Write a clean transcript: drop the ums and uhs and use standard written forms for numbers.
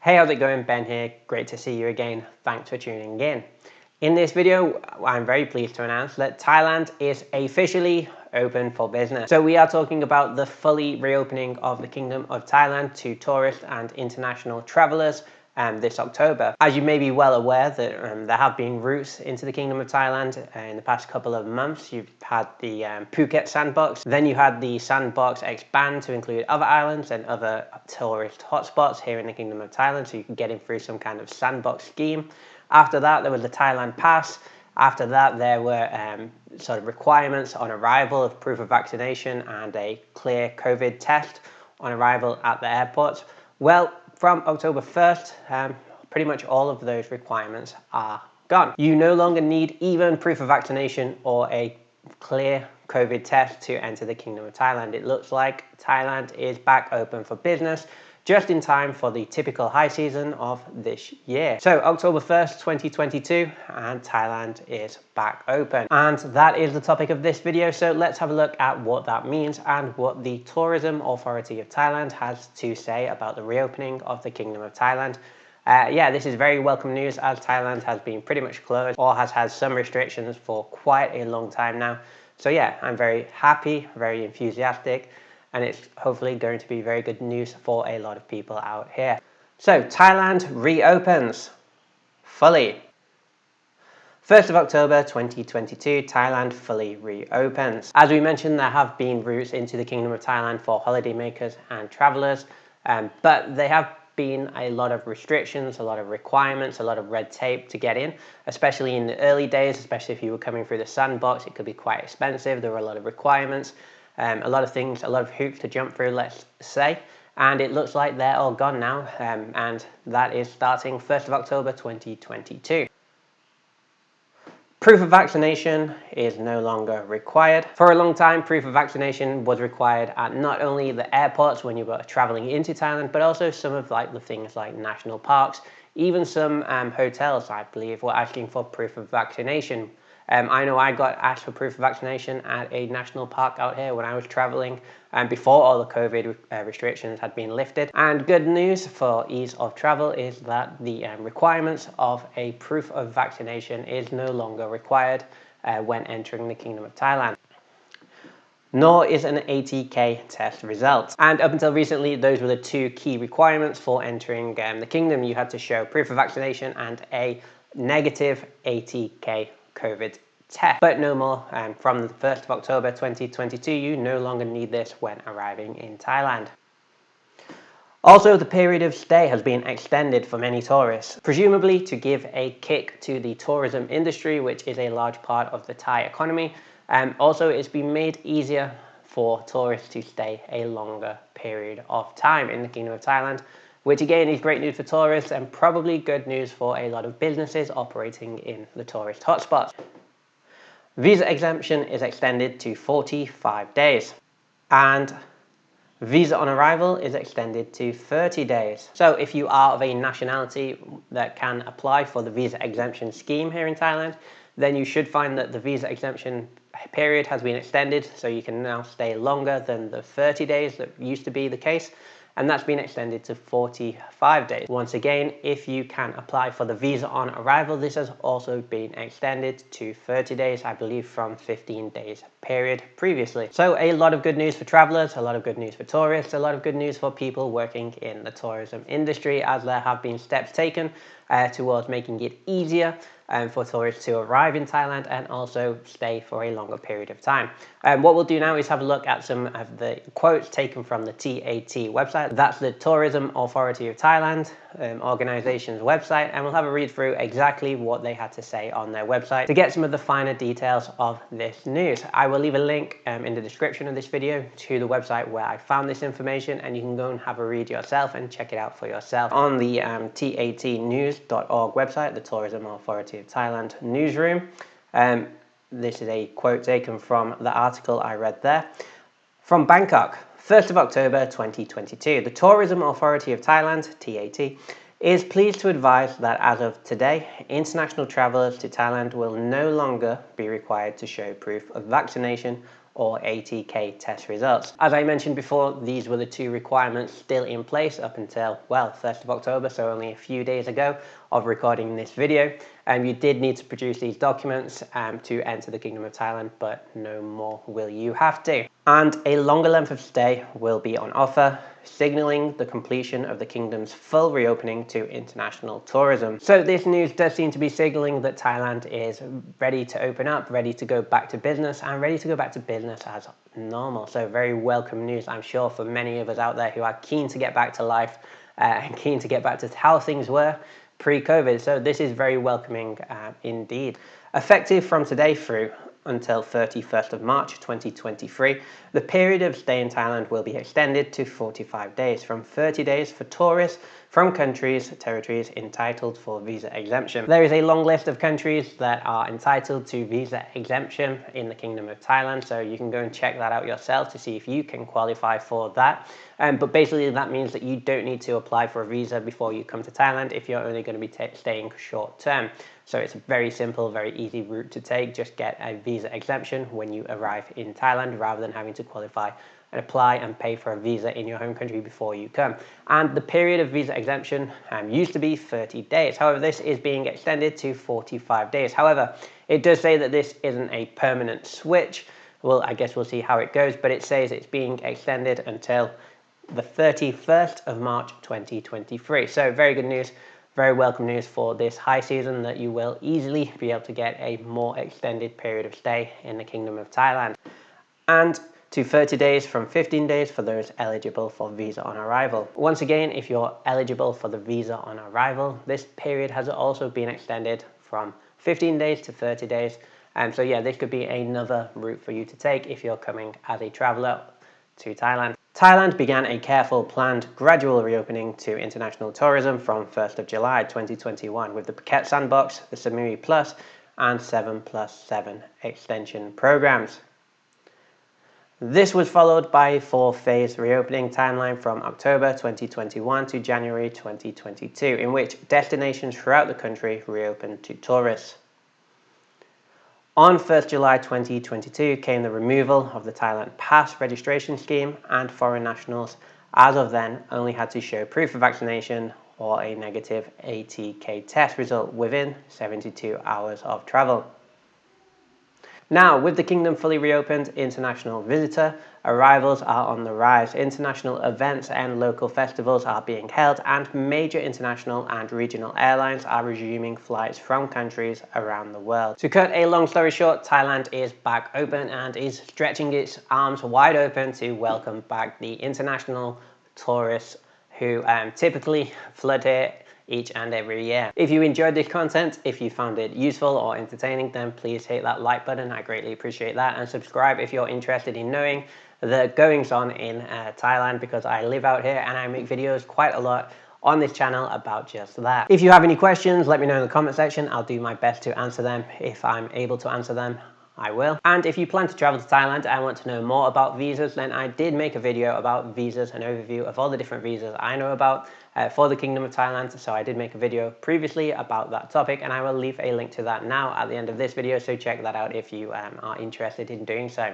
Hey, how's it going? Ben here. Great to see you again. Thanks for tuning in. In this video, I'm very pleased to announce that Thailand is officially open for business. So we are talking about the fully reopening of the Kingdom of Thailand to tourists and international travelers this October. As you may be well aware that there have been routes into the Kingdom of Thailand in the past couple of months. You've had the Phuket sandbox, then you had the sandbox expand to include other islands and other tourist hotspots here in the Kingdom of Thailand, so you can get in through some kind of sandbox scheme. After that, there was the Thailand Pass. After that, there were sort of requirements on arrival of proof of vaccination and a clear COVID test on arrival at the airports. Well, from October 1st, pretty much all of those requirements are gone. You no longer need even proof of vaccination or a clear COVID test to enter the Kingdom of Thailand. It looks like Thailand is back open for business just in time for the typical high season of this year. So October 1st, 2022, and Thailand is back open. And that is the topic of this video. So let's have a look at what that means and what the Tourism Authority of Thailand has to say about the reopening of the Kingdom of Thailand. Yeah, this is very welcome news as Thailand has been pretty much closed or has had some restrictions for quite a long time now. So yeah, I'm very happy, very enthusiastic, and it's hopefully going to be very good news for a lot of people out here. So Thailand reopens fully. 1st of October 2022, Thailand fully reopens. As we mentioned, there have been routes into the Kingdom of Thailand for holidaymakers and travelers, but they have been a lot of restrictions, a lot of requirements, a lot of red tape to get in, especially in the early days, especially if you were coming through the sandbox. It could be quite expensive. There were a lot of requirements. A lot of things, a lot of hoops to jump through, let's say, and it looks like they're all gone now, and that is starting 1st of October 2022. Proof of vaccination is no longer required. For a long time, proof of vaccination was required at not only the airports when you were traveling into Thailand, but also some of the things like national parks. Even some hotels, I believe, were asking for proof of vaccination. I know I got asked for proof of vaccination at a national park out here when I was traveling before all the COVID restrictions had been lifted. And good news for ease of travel is that the requirements of a proof of vaccination is no longer required when entering the Kingdom of Thailand. Nor is an ATK test result. And up until recently, those were the two key requirements for entering the Kingdom. You had to show proof of vaccination and a negative ATK COVID test, but no more. From the 1st of October 2022, you no longer need this when arriving in Thailand. Also, the period of stay has been extended for many tourists, presumably to give a kick to the tourism industry, which is a large part of the Thai economy. Also, it's been made easier for tourists to stay a longer period of time in the Kingdom of Thailand, which again is great news for tourists and probably good news for a lot of businesses operating in the tourist hotspots. Visa exemption is extended to 45 days and visa on arrival is extended to 30 days. So if you are of a nationality that can apply for the visa exemption scheme here in Thailand, then you should find that the visa exemption period has been extended, so you can now stay longer than the 30 days that used to be the case. And that's been extended to 45 days. Once again, if you can apply for the visa on arrival, this has also been extended to 30 days, I believe from 15 days period previously. So a lot of good news for travelers, a lot of good news for tourists, a lot of good news for people working in the tourism industry, as there have been steps taken towards making it easier for tourists to arrive in Thailand and also stay for a longer period of time. What we'll do now is have a look at some of the quotes taken from the TAT website. That's the Tourism Authority of Thailand organization's website, and we'll have a read through exactly what they had to say on their website to get some of the finer details of this news. I will leave a link in the description of this video to the website where I found this information, and you can go and have a read yourself and check it out for yourself on the tatnews.org website, the Tourism Authority of Thailand newsroom. This is a quote taken from the article I read there. From Bangkok, 1st of October 2022, the Tourism Authority of Thailand, TAT, is pleased to advise that as of today, international travellers to Thailand will no longer be required to show proof of vaccination or ATK test results. As I mentioned before, these were the two requirements still in place up until, well, 1st of October, so only a few days ago of recording this video. You did need to produce these documents to enter the Kingdom of Thailand, but no more will you have to. And a longer length of stay will be on offer, signalling the completion of the kingdom's full reopening to international tourism. So this news does seem to be signaling that Thailand is ready to open up, ready to go back to business, and ready to go back to business as normal. So very welcome news, I'm sure, for many of us out there who are keen to get back to life and keen to get back to how things were pre-COVID. So this is very welcoming indeed. Effective from today through until 31st of March 2023, the period of stay in Thailand will be extended to 45 days, from 30 days for tourists from territories entitled for visa exemption. There is a long list of countries that are entitled to visa exemption in the Kingdom of Thailand, so you can go and check that out yourself to see if you can qualify for that. But basically that means that you don't need to apply for a visa before you come to Thailand if you're only going to be staying short term. So it's a very simple, very easy route to take. Just get a visa exemption when you arrive in Thailand rather than having to qualify and apply and pay for a visa in your home country before you come. And the period of visa exemption used to be 30 days. However, this is being extended to 45 days. However, it does say that this isn't a permanent switch. Well, I guess we'll see how it goes, but it says it's being extended until the 31st of March 2023. So very good news. Very welcome news for this high season, that you will easily be able to get a more extended period of stay in the Kingdom of Thailand. And to 30 days from 15 days for those eligible for visa on arrival. Once again, if you're eligible for the visa on arrival, this period has also been extended from 15 days to 30 days. And so yeah, this could be another route for you to take if you're coming as a traveler to Thailand. Thailand began a careful, planned, gradual reopening to international tourism from 1st of July 2021 with the Phuket Sandbox, the Samui Plus and 7+7 extension programs. This was followed by a 4-phase reopening timeline from October 2021 to January 2022, in which destinations throughout the country reopened to tourists. On 1st July 2022 came the removal of the Thailand Pass registration scheme, and foreign nationals as of then only had to show proof of vaccination or a negative ATK test result within 72 hours of travel. Now, with the kingdom fully reopened, international visitor arrivals are on the rise. International events and local festivals are being held, and major international and regional airlines are resuming flights from countries around the world. To cut a long story short, Thailand is back open and is stretching its arms wide open to welcome back the international tourists who typically flood here each and every year. If you enjoyed this content, if you found it useful or entertaining, then please hit that like button. I greatly appreciate that, and subscribe if you're interested in knowing the goings on in Thailand, because I live out here and I make videos quite a lot on this channel about just that. If you have any questions, let me know in the comment section. I'll do my best to answer them. If I'm able to answer them, I will. And if you plan to travel to Thailand and want to know more about visas, then I did make a video about visas, an overview of all the different visas I know about for the Kingdom of Thailand. So I did make a video previously about that topic, and I will leave a link to that now at the end of this video, so check that out if you are interested in doing so.